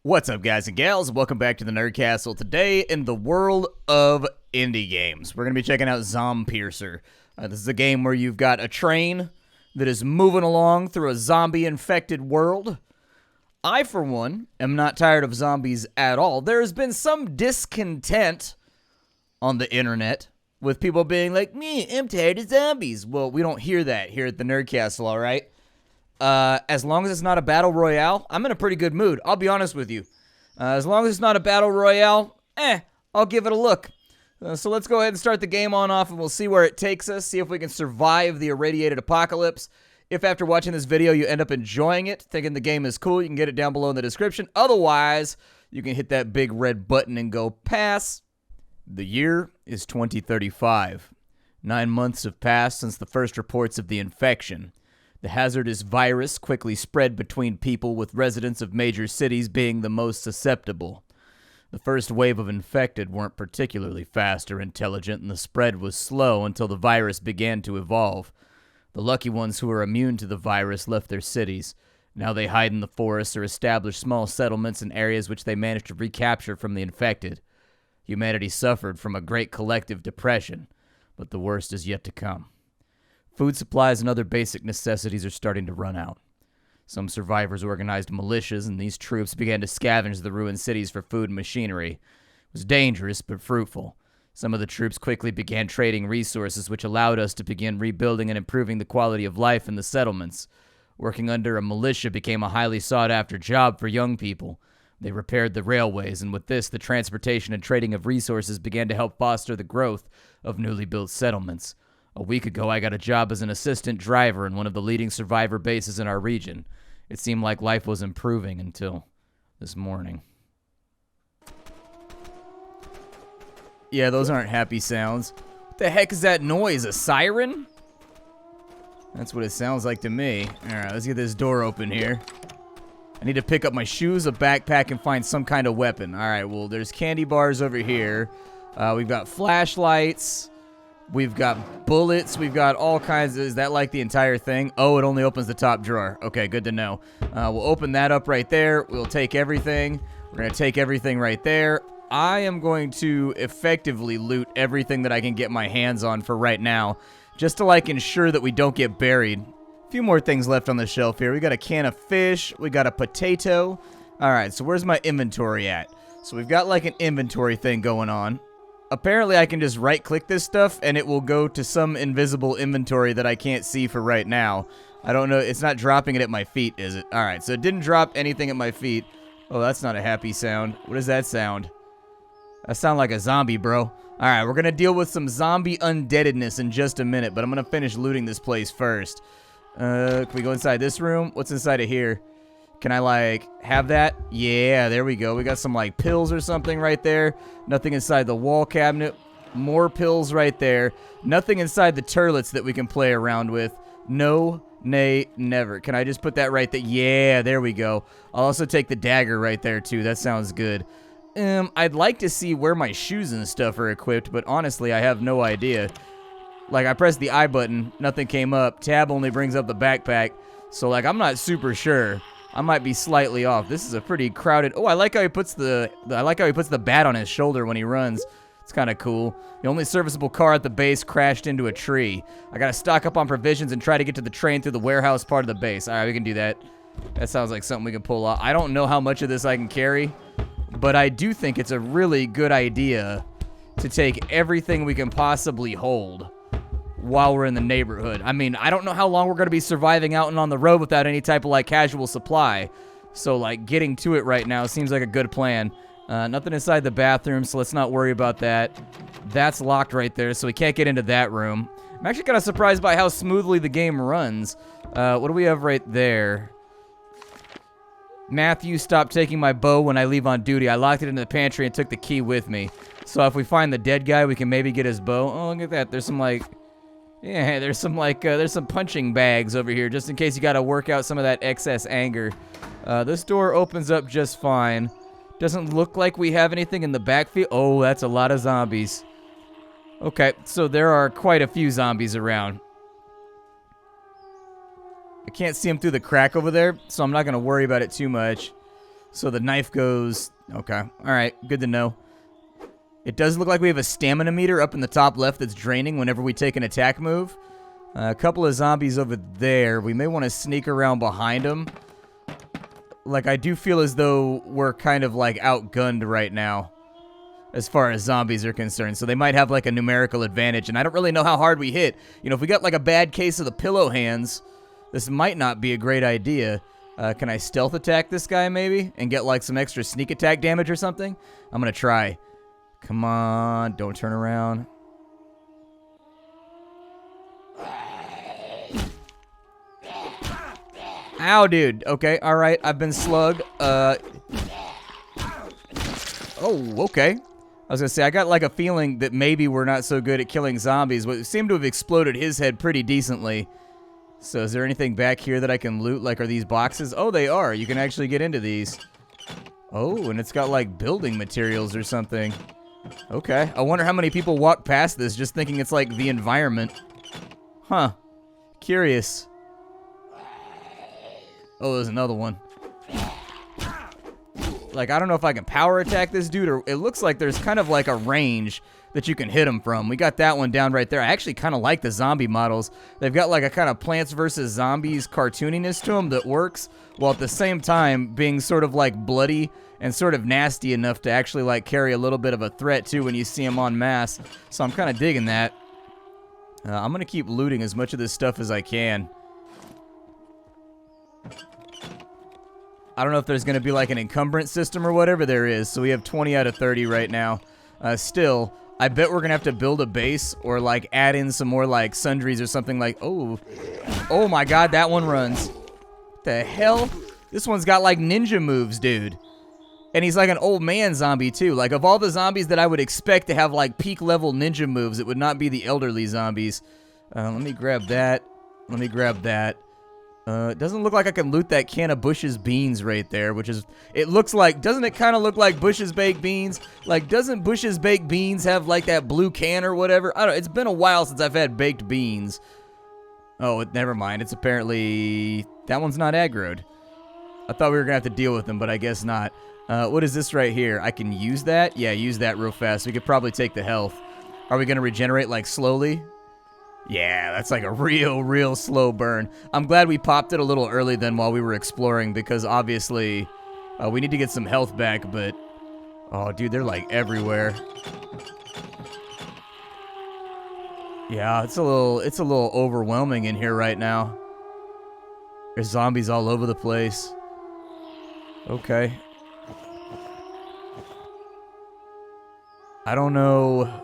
What's up, guys and gals? Welcome back to the Nerd Castle. Today, in the world of indie games, we're going to be checking out Zompiercer. This is a game where you've got a train that is moving along through a zombie-infected world. I, for one, am not tired of zombies at all. There has been some discontent on the internet with people being like, me, I'm tired of zombies. Well, we don't hear that here at the Nerd Castle, all right? As long as it's not a battle royale, I'm in a pretty good mood. I'll be honest with you. As long as it's not a battle royale, I'll give it a look. So let's go ahead and start the game on off, and we'll see where it takes us, see if we can survive the irradiated apocalypse. If after watching this video you end up enjoying it, thinking the game is cool, you can get it down below in the description. Otherwise, you can hit that big red button and go pass. The year is 2035. 9 months have passed since the first reports of the infection. The hazardous virus quickly spread between people, with residents of major cities being the most susceptible. The first wave of infected weren't particularly fast or intelligent, and the spread was slow until the virus began to evolve. The lucky ones who were immune to the virus left their cities. Now they hide in the forests or establish small settlements in areas which they managed to recapture from the infected. Humanity suffered from a great collective depression, but the worst is yet to come. Food supplies and other basic necessities are starting to run out. Some survivors organized militias, and these troops began to scavenge the ruined cities for food and machinery. It was dangerous, but fruitful. Some of the troops quickly began trading resources, which allowed us to begin rebuilding and improving the quality of life in the settlements. Working under a militia became a highly sought-after job for young people. They repaired the railways, and with this, the transportation and trading of resources began to help foster the growth of newly built settlements. A week ago, I got a job as an assistant driver in one of the leading survivor bases in our region. It seemed like life was improving until this morning. Yeah, those aren't happy sounds. What the heck is that noise? A siren? That's what it sounds like to me. Alright, let's get this door open here. I need to pick up my shoes, a backpack, and find some kind of weapon. Alright, well, there's candy bars over here. We've got flashlights. We've got bullets. We've got all kinds of... Is that like the entire thing? Oh, it only opens the top drawer. Okay, good to know. We'll open that up right there. We'll take everything. We're going to take everything right there. I am going to effectively loot everything that I can get my hands on for right now, just to, like, ensure that we don't get buried. A few more things left on the shelf here. We got a can of fish. We got a potato. All right, so where's my inventory at? So we've got, like, an inventory thing going on. Apparently, I can just right-click this stuff, and it will go to some invisible inventory that I can't see for right now. I don't know. It's not dropping it at my feet, is it? All right, so it didn't drop anything at my feet. Oh, that's not a happy sound. What does that sound? That sounds like a zombie, bro. All right, we're going to deal with some zombie undeadedness in just a minute, but I'm going to finish looting this place first. Can we go inside this room? What's inside of here? Can I, like, have that? Yeah, there we go. We got some, like, pills or something right there. Nothing inside the wall cabinet. More pills right there. Nothing inside the turlets that we can play around with. No, nay, never. Can I just put that right there? Yeah, there we go. I'll also take the dagger right there, too. That sounds good. I'd like to see where my shoes and stuff are equipped, but honestly, I have no idea. Like, I pressed the I button. Nothing came up. Tab only brings up the backpack. So, like, I'm not super sure. I might be slightly off. This is a pretty crowded... Oh, I like how he puts the bat on his shoulder when he runs. It's kind of cool. The only serviceable car at the base crashed into a tree. I gotta stock up on provisions and try to get to the train through the warehouse part of the base. All right, we can do that. That sounds like something we can pull off. I don't know how much of this I can carry, but I do think it's a really good idea to take everything we can possibly hold while we're in the neighborhood. I mean, I don't know how long we're going to be surviving out and on the road without any type of, like, casual supply. So, like, getting to it right now seems like a good plan. Nothing inside the bathroom, so let's not worry about that. That's locked right there, so we can't get into that room. I'm actually kind of surprised by how smoothly the game runs. What do we have right there? Matthew, stop taking my bow when I leave on duty. I locked it in the pantry and took the key with me. So if we find the dead guy, we can maybe get his bow. Oh, look at that. There's some, like... Yeah, there's some, like, there's some punching bags over here, just in case you gotta work out some of that excess anger. This door opens up just fine. Doesn't look like we have anything in the backfield. Oh, that's a lot of zombies. Okay, so there are quite a few zombies around. I can't see them through the crack over there, so I'm not gonna worry about it too much. So the knife goes... Okay. Alright, good to know. It does look like we have a stamina meter up in the top left that's draining whenever we take an attack move. A couple of zombies over there. We may want to sneak around behind them. Like, I do feel as though we're kind of, like, outgunned right now as far as zombies are concerned. So they might have, like, a numerical advantage. And I don't really know how hard we hit. You know, if we got, like, a bad case of the pillow hands, this might not be a great idea. Can I stealth attack this guy, maybe? And get, like, some extra sneak attack damage or something? I'm gonna try. Come on, don't turn around. Ow, dude. Okay, alright, I've been slugged. Oh, okay. I was gonna say, I got like a feeling that maybe we're not so good at killing zombies. But it seemed to have exploded his head pretty decently. So is there anything back here that I can loot? Like, are these boxes? Oh, they are. You can actually get into these. Oh, and it's got like building materials or something. Okay. I wonder how many people walk past this just thinking it's like the environment. Huh. Curious. Oh, there's another one. Like, I don't know if I can power attack this dude, or it looks like there's kind of like a range that you can hit him from. We got that one down right there. I actually kind of like the zombie models. They've got like a kind of Plants vs. Zombies cartooniness to them that works, while at the same time being sort of like bloody and sort of nasty enough to actually like carry a little bit of a threat too when you see them en masse. So I'm kind of digging that. I'm going to keep looting as much of this stuff as I can. I don't know if there's going to be like an encumbrance system or whatever there is. So we have 20 out of 30 right now. Still, I bet we're going to have to build a base or like add in some more like sundries or something like... Oh my god, that one runs. What the hell? This one's got like ninja moves, dude. And he's like an old man zombie too. Like, of all the zombies that I would expect to have like peak level ninja moves, it would not be the elderly zombies. Let me grab that. Let me grab that. It doesn't look like I can loot that can of Bush's beans right there, which is, it looks like, doesn't it kind of look like Bush's baked beans? Like, doesn't Bush's baked beans have like that blue can or whatever? I don't know, it's been a while since I've had baked beans. Oh, never mind, it's apparently, that one's not aggroed. I thought we were gonna have to deal with them, but I guess not. What is this right here? I can use that? Yeah, use that real fast. We could probably take the health. Are we gonna regenerate like slowly? Yeah, that's like a real slow burn. I'm glad we popped it a little early then while we were exploring, because obviously we need to get some health back, but... Oh, dude, they're like everywhere. Yeah, it's a little overwhelming in here right now. There's zombies all over the place. Okay. I don't know...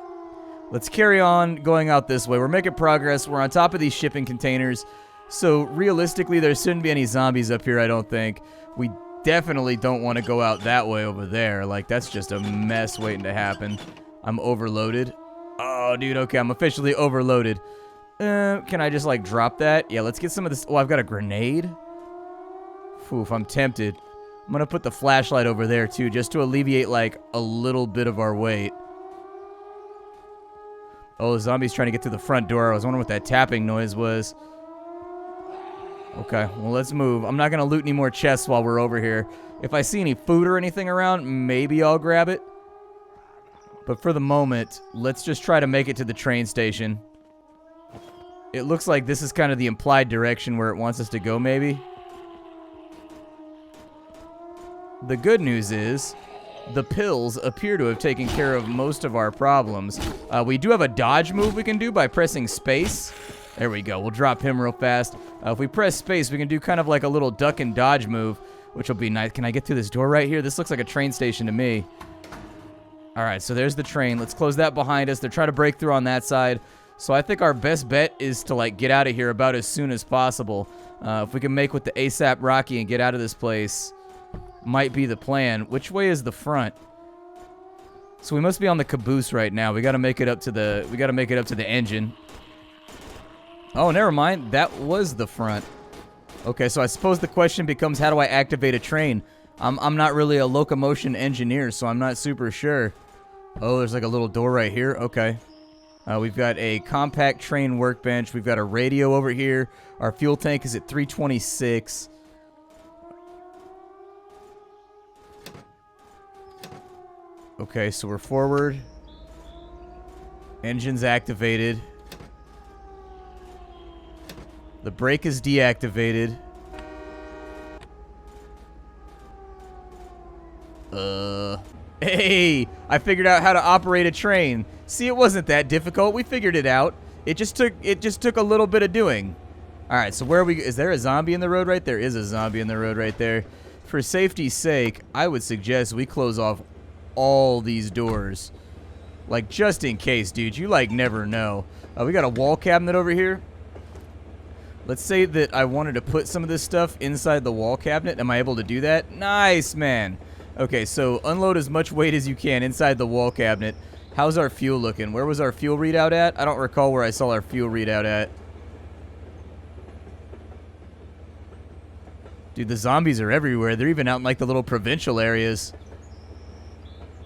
Let's carry on going out this way. We're making progress. We're on top of these shipping containers. So realistically, there shouldn't be any zombies up here, I don't think. We definitely don't want to go out that way over there. Like, that's just a mess waiting to happen. I'm overloaded. Oh, dude, okay, I'm officially overloaded. Can I just, like, drop that? Yeah, let's get some of this. Oh, I've got a grenade. Oof, I'm tempted. I'm going to put the flashlight over there, too, just to alleviate, like, a little bit of our weight. Oh, the zombie's trying to get to the front door. I was wondering what that tapping noise was. Okay, well, let's move. I'm not going to loot any more chests while we're over here. If I see any food or anything around, maybe I'll grab it. But for the moment, let's just try to make it to the train station. It looks like this is kind of the implied direction where it wants us to go, maybe. The good news is... the pills appear to have taken care of most of our problems. We do have a dodge move we can do by pressing space. There we go. We'll drop him real fast. If we press space, we can do kind of like a little duck and dodge move, which will be nice. Can I get through this door right here? This looks like a train station to me. All right, so there's the train. Let's close that behind us. They're trying to break through on that side. So I think our best bet is to like get out of here about as soon as possible. If we can make with the ASAP Rocky and get out of this place... might be the plan. Which way is the front? So we must be on the caboose right now. We got to make it up to the engine. Oh, never mind. That was the front. Okay, so I suppose the question becomes, how do I activate a train? I'm not really a locomotion engineer, so I'm not super sure. Oh, there's like a little door right here. Okay. We've got a compact train workbench. We've got a radio over here. Our fuel tank is at 326. Okay, so we're forward. Engine's activated. The brake is deactivated. Hey, I figured out how to operate a train. See, it wasn't that difficult. We figured it out. It just took a little bit of doing. All right, so where are we? Is there a zombie in the road right there? Is a zombie in the road right there. For safety's sake, I would suggest we close off all these doors. Like, just in case, dude. You, like, never know. We got a wall cabinet over here. Let's say that I wanted to put some of this stuff inside the wall cabinet. Am I able to do that? Nice, man. Okay, so unload as much weight as you can inside the wall cabinet. How's our fuel looking? Where was our fuel readout at? I don't recall where I saw our fuel readout at. Dude, the zombies are everywhere. They're even out in, like, the little provincial areas.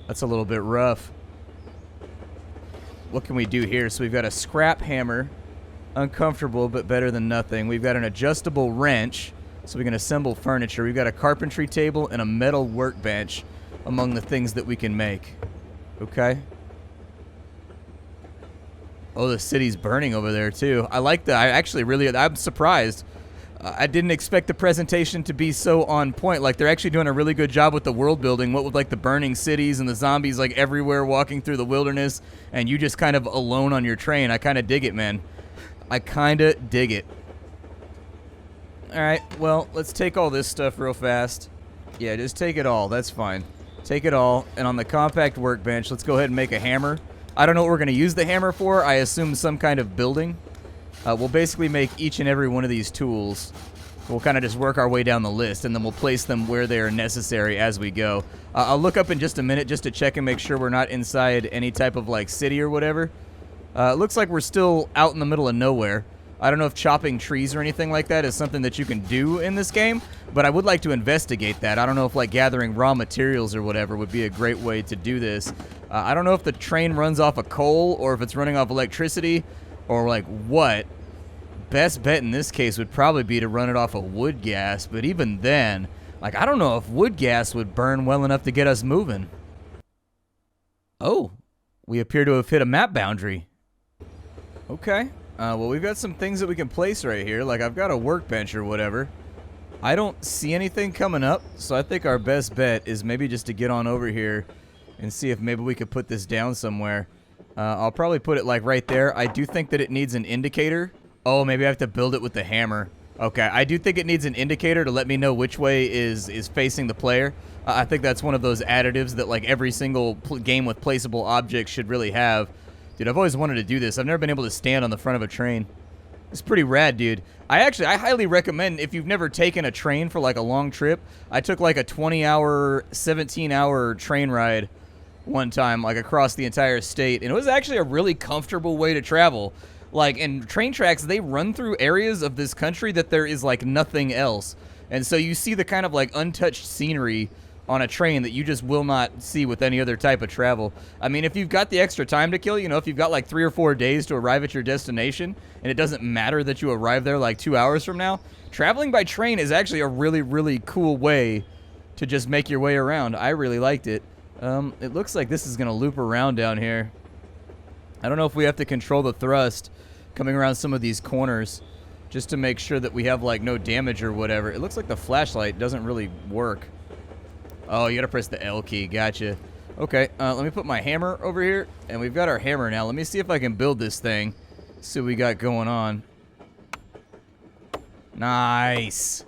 That's a little bit rough. What can we do here? So we've got a scrap hammer. Uncomfortable, but better than nothing. We've got an adjustable wrench, so we can assemble furniture. We've got a carpentry table and a metal workbench among the things that we can make. Okay. Oh, the city's burning over there, too. I like that. I'm surprised. I didn't expect the presentation to be so on point. Like, they're actually doing a really good job with the world building. What with, like, the burning cities and the zombies, like, everywhere walking through the wilderness, and you just kind of alone on your train. I kind of dig it, man. I kind of dig it. Alright, well, let's take all this stuff real fast. Yeah, just take it all. That's fine. Take it all. And on the compact workbench, let's go ahead and make a hammer. I don't know what we're going to use the hammer for. I assume some kind of building. We'll basically make each and every one of these tools. We'll kind of just work our way down the list, and then we'll place them where they are necessary as we go. I'll look up in just a minute just to check and make sure we're not inside any type of, like, city or whatever. It looks like we're still out in the middle of nowhere. I don't know if chopping trees or anything like that is something that you can do in this game, but I would like to investigate that. I don't know if, like, gathering raw materials or whatever would be a great way to do this. I don't know if the train runs off of coal or if it's running off electricity or, like, what. Best bet in this case would probably be to run it off of wood gas, but even then, like, I don't know if wood gas would burn well enough to get us moving. Oh, we appear to have hit a map boundary. Okay. Well, we've got some things that we can place right here. Like, I've got a workbench or whatever. I don't see anything coming up, so I think our best bet is maybe just to get on over here and see if maybe we could put this down somewhere. I'll probably put it, like, right there. I do think that it needs an indicator. Oh, maybe I have to build it with the hammer. Okay, I do think it needs an indicator to let me know which way is facing the player. I think that's one of those additives that, like, every single game with placeable objects should really have. Dude, I've always wanted to do this. I've never been able to stand on the front of a train. It's pretty rad, dude. I highly recommend, if you've never taken a train for, like, a long trip. I took, like, a 20-hour, 17-hour train ride one time, like, across the entire state. And it was actually a really comfortable way to travel. Like, and train tracks, they run through areas of this country that there is, like, nothing else. And so you see the kind of, like, untouched scenery on a train that you just will not see with any other type of travel. I mean, if you've got the extra time to kill, you know, if you've got, like, 3 or 4 days to arrive at your destination, and it doesn't matter that you arrive there, like, 2 hours from now, traveling by train is actually a really, really cool way to just make your way around. I really liked it. It looks like this is going to loop around down here. I don't know if we have to control the thrust coming around some of these corners just to make sure that we have, like, no damage or whatever. It looks like the flashlight doesn't really work. Oh, you gotta press the L key. Gotcha. Okay, let me put my hammer over here, and we've got our hammer now. Let me see if I can build this thing. See what we got going on. Nice.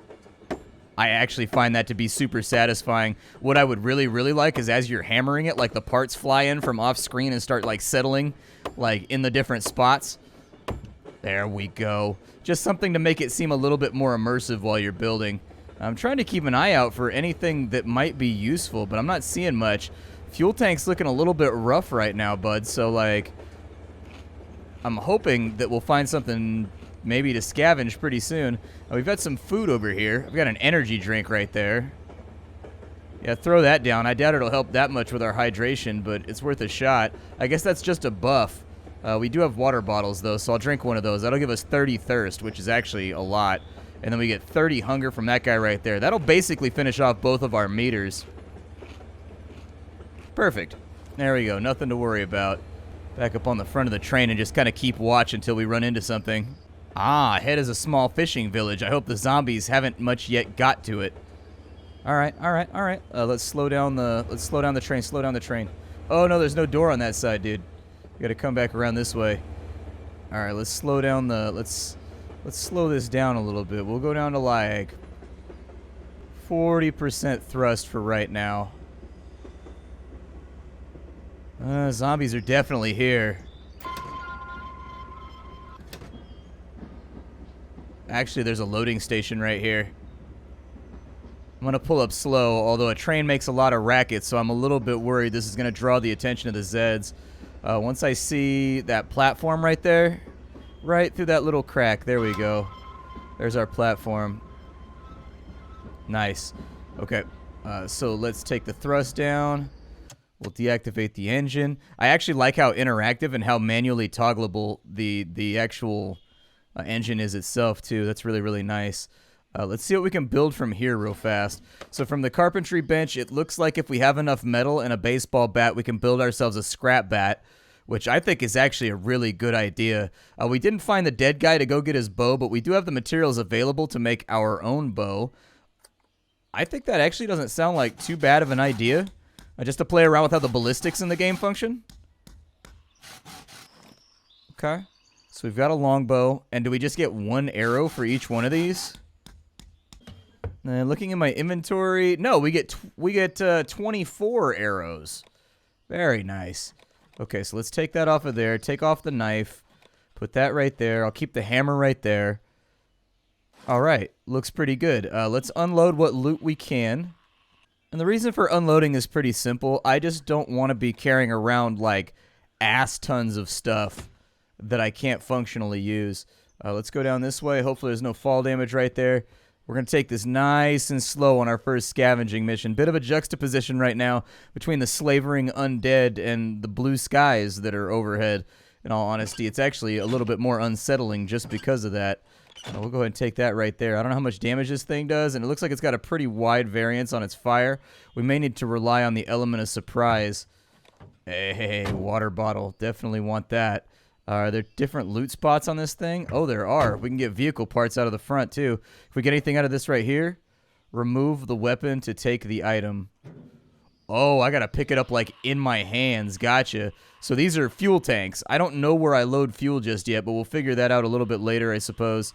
I actually find that to be super satisfying. What I would really, really like is as you're hammering it, like, the parts fly in from off screen and start, like, settling, like, in the different spots. There we go. Just something to make it seem a little bit more immersive while you're building. I'm trying to keep an eye out for anything that might be useful, but I'm not seeing much. Fuel tank's looking a little bit rough right now, bud, so, like, I'm hoping that we'll find something maybe to scavenge pretty soon. We've got some food over here. I've got an energy drink right there. Yeah, throw that down. I doubt it'll help that much with our hydration, but it's worth a shot. I guess that's just a buff. We do have water bottles, though, so I'll drink one of those. That'll give us 30 thirst, which is actually a lot. And then we get 30 hunger from that guy right there. That'll basically finish off both of our meters. Perfect. There we go. Nothing to worry about. Back up on the front of the train and just kind of keep watch until we run into something. Ah, ahead is a small fishing village. I hope the zombies haven't much yet got to it. All right. Let's slow down the train. Slow down the train. Oh no, there's no door on that side, dude. We got to come back around this way. All right, let's slow down the. Let's slow this down a little bit. We'll go down to like 40% thrust for right now. Zombies are definitely here. Actually, there's a loading station right here. I'm going to pull up slow, although a train makes a lot of racket, so I'm a little bit worried this is going to draw the attention of the Zeds. Once I see that platform right there, right through that little crack, there we go. There's our platform. Nice. Okay, so let's take the thrust down. We'll deactivate the engine. I actually like how interactive and how manually toggleable the actual engine is itself, too. That's really, really nice. Let's see what we can build from here real fast. So from the carpentry bench, it looks like if we have enough metal and a baseball bat, we can build ourselves a scrap bat, which I think is actually a really good idea. We didn't find the dead guy to go get his bow, but we do have the materials available to make our own bow. I think that actually doesn't sound like too bad of an idea. Just to play around with how the ballistics in the game function. Okay. So we've got a longbow. And do we just get one arrow for each one of these? Looking in my inventory. No, we get 24 arrows. Very nice. Okay, so let's take that off of there. Take off the knife. Put that right there. I'll keep the hammer right there. All right. Looks pretty good. Let's unload what loot we can. And the reason for unloading is pretty simple. I just don't want to be carrying around, like, ass tons of stuff that I can't functionally use. Let's go down this way. Hopefully there's no fall damage right there. We're going to take this nice and slow on our first scavenging mission. Bit of a juxtaposition right now between the slavering undead and the blue skies that are overhead. In all honesty, it's actually a little bit more unsettling just because of that. We'll go ahead and take that right there. I don't know how much damage this thing does, and it looks like it's got a pretty wide variance on its fire. We may need to rely on the element of surprise. Hey, water bottle. Definitely want that. Are there different loot spots on this thing? Oh, there are. We can get vehicle parts out of the front, too. If we get anything out of this right here, remove the weapon to take the item. Oh, I got to pick it up, like, in my hands. Gotcha. So these are fuel tanks. I don't know where I load fuel just yet, but we'll figure that out a little bit later, I suppose.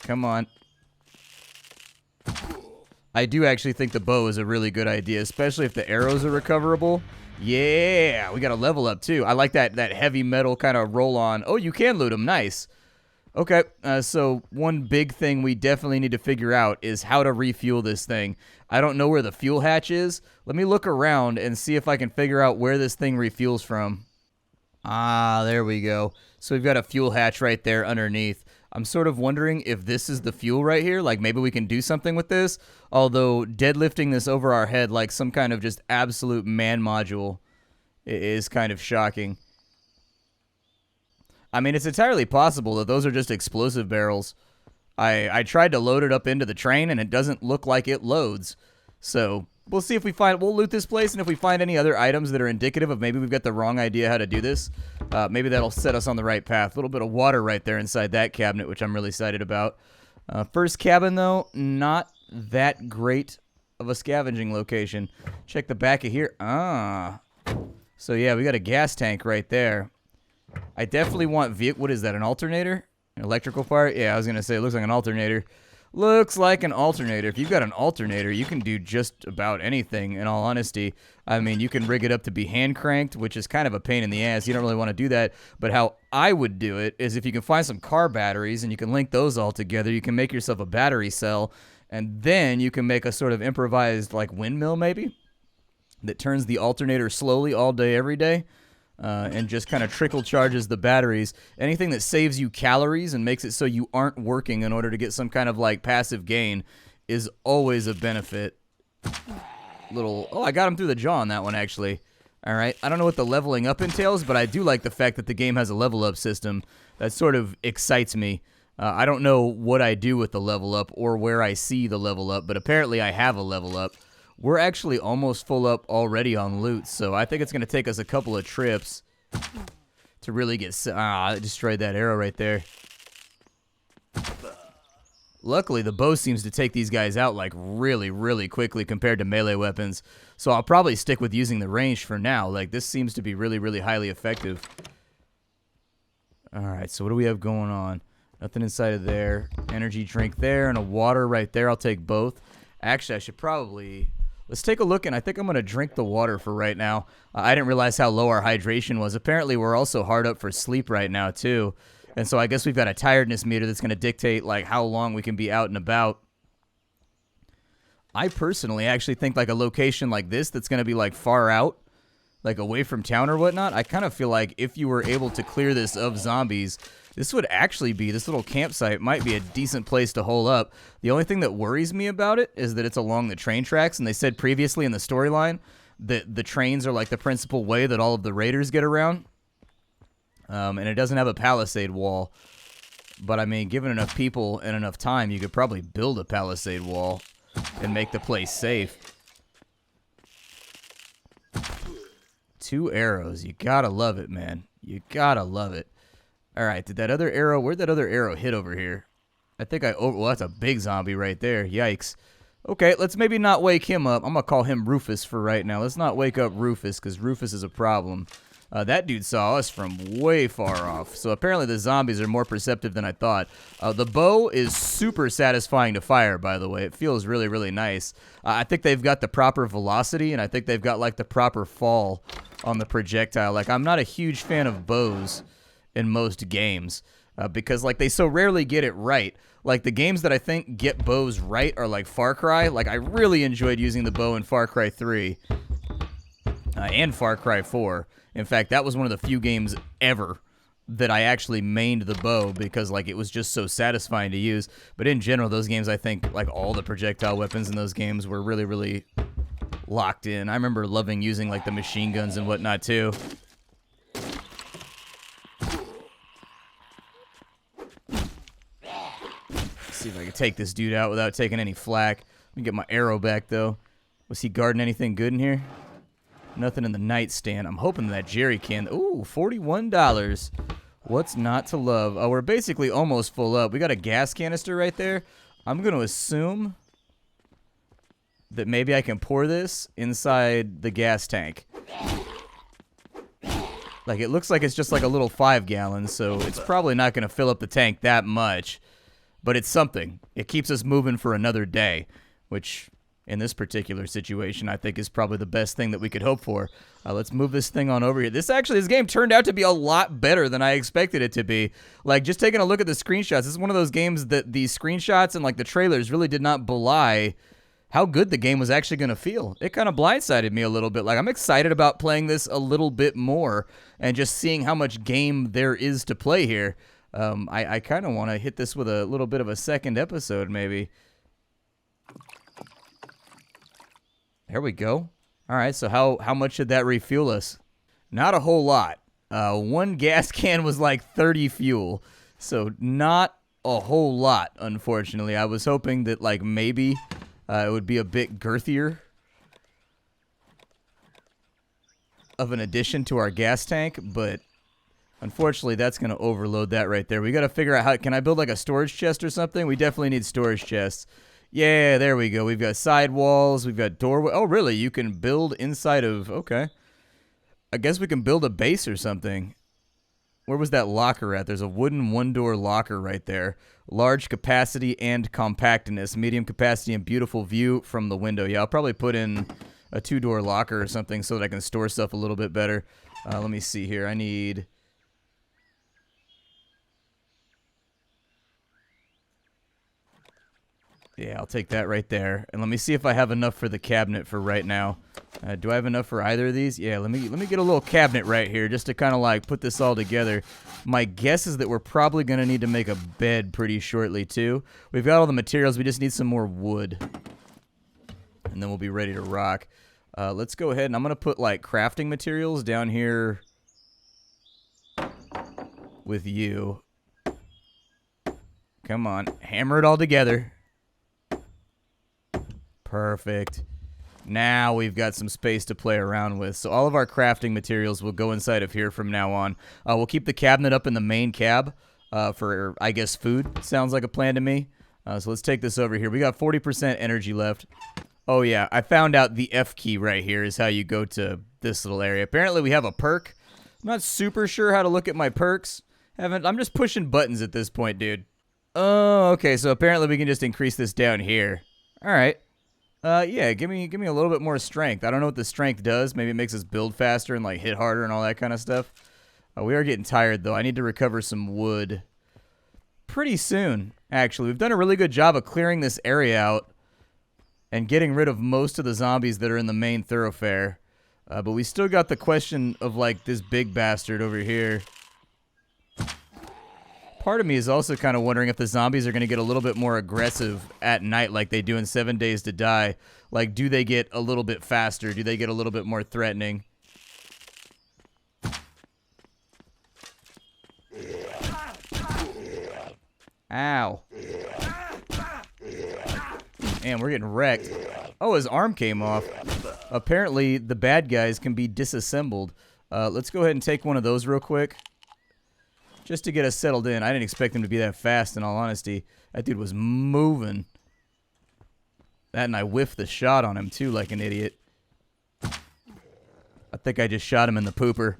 Come on. I do actually think the bow is a really good idea, especially if the arrows are recoverable. Yeah, we got a level up, too. I like that heavy metal kind of roll-on. Oh, you can loot them. Nice. Okay, so one big thing we definitely need to figure out is how to refuel this thing. I don't know where the fuel hatch is. Let me look around and see if I can figure out where this thing refuels from. Ah, there we go. So we've got a fuel hatch right there underneath. I'm sort of wondering if this is the fuel right here. Like, maybe we can do something with this. Although, deadlifting this over our head like some kind of just absolute man module is kind of shocking. I mean, it's entirely possible that those are just explosive barrels. I tried to load it up into the train, and it doesn't look like it loads. So, we'll see if we find... We'll loot this place, and if we find any other items that are indicative of maybe we've got the wrong idea how to do this, maybe that'll set us on the right path. A little bit of water right there inside that cabinet, which I'm really excited about. First cabin, though, not that great of a scavenging location. Check the back of here. Ah. So, yeah, we got a gas tank right there. I definitely want what is that, an alternator? An electrical part? Yeah, I was going to say it looks like an alternator. Looks like an alternator. If you've got an alternator, you can do just about anything, in all honesty. I mean, you can rig it up to be hand cranked, which is kind of a pain in the ass. You don't really want to do that. But how I would do it is if you can find some car batteries and you can link those all together, you can make yourself a battery cell, and then you can make a sort of improvised, like, windmill, maybe, that turns the alternator slowly all day, every day. And just kind of trickle charges the batteries. Anything that saves you calories and makes it so you aren't working in order to get some kind of like passive gain is always a benefit. Oh, I got him through the jaw on that one, actually. All right. I don't know what the leveling up entails, but I do like the fact that the game has a level up system. That sort of excites me. I don't know what I do with the level up or where I see the level up, but apparently I have a level up. We're actually almost full up already on loot, so I think it's going to take us a couple of trips to really get... I destroyed that arrow right there. Luckily, the bow seems to take these guys out like really, really quickly compared to melee weapons, so I'll probably stick with using the range for now. Like, this seems to be really, really highly effective. Alright, so what do we have going on? Nothing inside of there. Energy drink there and a water right there. I'll take both. Actually, I should probably... Let's take a look, and I think I'm going to drink the water for right now. I didn't realize how low our hydration was. Apparently, we're also hard up for sleep right now, too. And so I guess we've got a tiredness meter that's going to dictate like how long we can be out and about. I personally actually think like a location like this that's going to be like far out, like away from town or whatnot, I kind of feel like if you were able to clear this of zombies, this would actually be, this little campsite might be a decent place to hole up. The only thing that worries me about it is that it's along the train tracks, and they said previously in the storyline that the trains are like the principal way that all of the raiders get around. And it doesn't have a palisade wall. But I mean, given enough people and enough time, you could probably build a palisade wall and make the place safe. 2 arrows. You gotta love it, man. You gotta love it. Alright, did that other arrow... Where'd that other arrow hit over here? I think I... Oh, well, that's a big zombie right there. Yikes. Okay, let's maybe not wake him up. I'm gonna call him Rufus for right now. Let's not wake up Rufus, because Rufus is a problem. That dude saw us from way far off. So apparently the zombies are more perceptive than I thought. The bow is super satisfying to fire, by the way. It feels really, really nice. I think they've got the proper velocity, and I think they've got like the proper fall on the projectile. Like, I'm not a huge fan of bows in most games because like they so rarely get it right. Like the games that I think get bows right are like Far Cry. Like I really enjoyed using the bow in Far Cry 3 and Far Cry 4. In fact, that was one of the few games ever that I actually mained the bow because like it was just so satisfying to use. But in general, those games, I think like all the projectile weapons in those games were really, really locked in. I remember loving using like the machine guns and whatnot too. See if I can take this dude out without taking any flack. Let me get my arrow back, though. Was he guarding anything good in here? Nothing in the nightstand. I'm hoping that jerry can. Ooh, $41. What's not to love? Oh, we're basically almost full up. We got a gas canister right there. I'm going to assume that maybe I can pour this inside the gas tank. Like, it looks like it's just like a little 5 gallons, so it's probably not going to fill up the tank that much. But it's something. It keeps us moving for another day, which in this particular situation I think is probably the best thing that we could hope for. Let's move this thing on over here. This game turned out to be a lot better than I expected it to be. Like, just taking a look at the screenshots, this is one of those games that the screenshots and like the trailers really did not belie how good the game was actually going to feel. It kind of blindsided me a little bit. Like, I'm excited about playing this a little bit more and just seeing how much game there is to play here. I kind of want to hit this with a little bit of a second episode, maybe. There we go. All right, so how much did that refuel us? Not a whole lot. 1 gas can was like 30 fuel, so not a whole lot, unfortunately. I was hoping that, like, maybe it would be a bit girthier of an addition to our gas tank, but unfortunately, that's going to overload that right there. We got to figure out how... Can I build like a storage chest or something? We definitely need storage chests. Yeah, there we go. We've got side walls. We've got doorway. Oh, really? You can build inside of... Okay. I guess we can build a base or something. Where was that locker at? There's a wooden 1-door locker right there. Large capacity and compactness. Medium capacity and beautiful view from the window. Yeah, I'll probably put in a 2-door locker or something so that I can store stuff a little bit better. Let me see here. I need... Yeah, I'll take that right there. And let me see if I have enough for the cabinet for right now. Do I have enough for either of these? Yeah, let me get a little cabinet right here just to kind of like put this all together. My guess is that we're probably going to need to make a bed pretty shortly too. We've got all the materials. We just need some more wood. And then we'll be ready to rock. Let's go ahead and I'm going to put like crafting materials down here with you. Come on. Hammer it all together. Perfect. Now we've got some space to play around with. So all of our crafting materials will go inside of here from now on. We'll keep the cabinet up in the main cab for, I guess, food. Sounds like a plan to me. So let's take this over here. We got 40% energy left. Oh, yeah. I found out the F key right here is how you go to this little area. Apparently, we have a perk. I'm not super sure how to look at my perks. I'm just pushing buttons at this point, dude. Oh, okay. So apparently, we can just increase this down here. All right. Yeah, give me a little bit more strength. I don't know what the strength does. Maybe it makes us build faster and, like, hit harder and all that kind of stuff. We are getting tired, though. I need to recover some wood pretty soon, actually. We've done a really good job of clearing this area out and getting rid of most of the zombies that are in the main thoroughfare. But we still got the question of, like, this big bastard over here. Part of me is also kind of wondering if the zombies are going to get a little bit more aggressive at night like they do in 7 Days to Die. Like, do they get a little bit faster? Do they get a little bit more threatening? Ow. Man, we're getting wrecked. Oh, his arm came off. Apparently, the bad guys can be disassembled. Let's go ahead and take one of those real quick. Just to get us settled in. I didn't expect him to be that fast, in all honesty. That dude was moving. That, and I whiffed the shot on him, too, like an idiot. I think I just shot him in the pooper.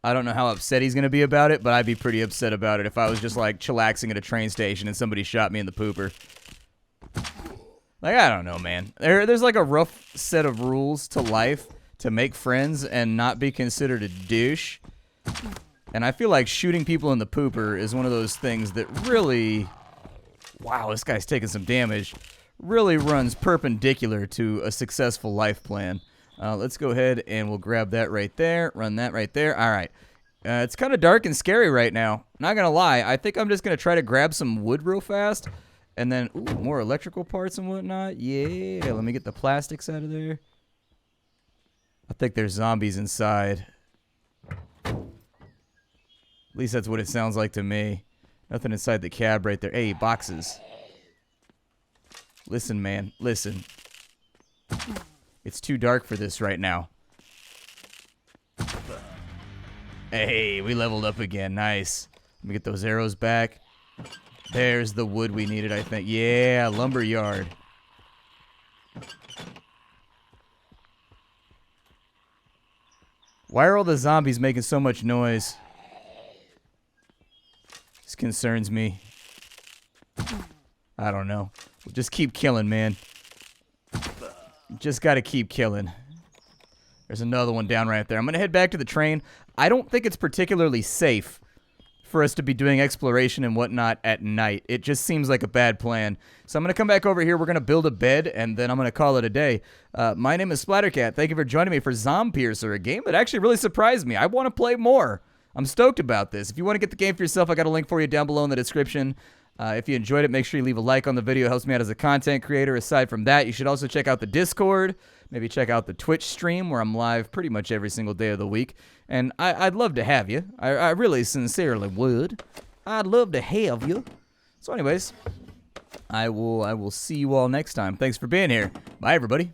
I don't know how upset he's going to be about it, but I'd be pretty upset about it if I was just, like, chillaxing at a train station and somebody shot me in the pooper. Like, I don't know, man. There's, like, a rough set of rules to life to make friends and not be considered a douche. And I feel like shooting people in the pooper is one of those things that really... Wow, this guy's taking some damage. Really runs perpendicular to a successful life plan. Let's go ahead and we'll grab that right there. Run that right there. All right. It's kind of dark and scary right now. Not going to lie. I think I'm just going to try to grab some wood real fast. And then, ooh, more electrical parts and whatnot. Yeah, let me get the plastics out of there. I think there's zombies inside. At least that's what it sounds like to me. Nothing inside the cab right there. Hey, boxes. Listen, man. Listen. It's too dark for this right now. Hey, we leveled up again. Nice. Let me get those arrows back. There's the wood we needed, I think. Yeah, lumber yard. Why are all the zombies making so much noise? This concerns me. I don't know. We'll just keep killing, man. Just gotta keep killing. There's another one down right there. I'm gonna head back to the train. I don't think it's particularly safe for us to be doing exploration and whatnot at night. It just seems like a bad plan. So I'm gonna come back over here. We're gonna build a bed, and then I'm gonna call it a day. My name is Splattercat. Thank you for joining me for Zompiercer, a game that actually really surprised me. I want to play more. I'm stoked about this. If you want to get the game for yourself, I got a link for you down below in the description. If you enjoyed it, make sure you leave a like on the video. It helps me out as a content creator. Aside from that, you should also check out the Discord. Maybe check out the Twitch stream where I'm live pretty much every single day of the week. And I'd love to have you. I really sincerely would. I'd love to have you. So anyways, I will see you all next time. Thanks for being here. Bye, everybody.